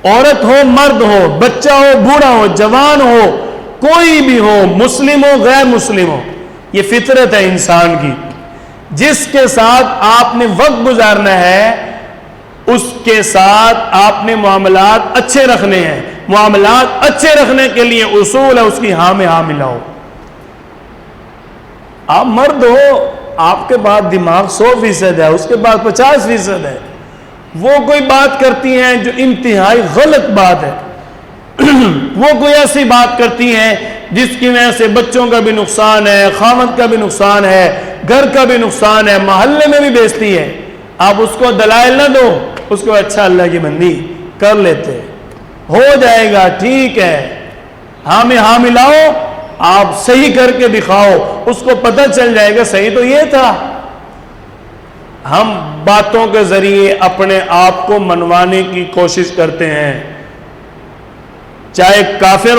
عورت ہو مرد ہو، بچہ ہو بوڑھا ہو جوان ہو، کوئی بھی ہو، مسلم ہو غیر مسلم ہو، یہ فطرت ہے انسان کی۔ جس کے ساتھ آپ نے وقت گزارنا ہے اس کے ساتھ آپ نے معاملات اچھے رکھنے ہیں۔ معاملات اچھے رکھنے کے لیے اصول ہے اس کی ہاں میں ہاں ملاؤ۔ آپ مرد ہو، آپ کے بعد دماغ 100% ہے، اس کے بعد 50% ہے، وہ کوئی بات کرتی ہیں جو انتہائی غلط بات ہے، وہ کوئی ایسی بات کرتی ہیں جس کی وجہ سے بچوں کا بھی نقصان ہے، خاوند کا بھی نقصان ہے، گھر کا بھی نقصان ہے، محلے میں بھی بیزتی ہے۔ آپ اس کو دلائل نہ دو، اس کو اچھا اللہ کی بندی کر لیتے، ہو جائے گا، ٹھیک ہے، ہاں میں ہاں ملاؤ، آپ صحیح کر کے دکھاؤ، اس کو پتہ چل جائے گا صحیح تو یہ تھا۔ ہم باتوں کے ذریعے اپنے آپ کو منوانے کی کوشش کرتے ہیں، چاہے کافر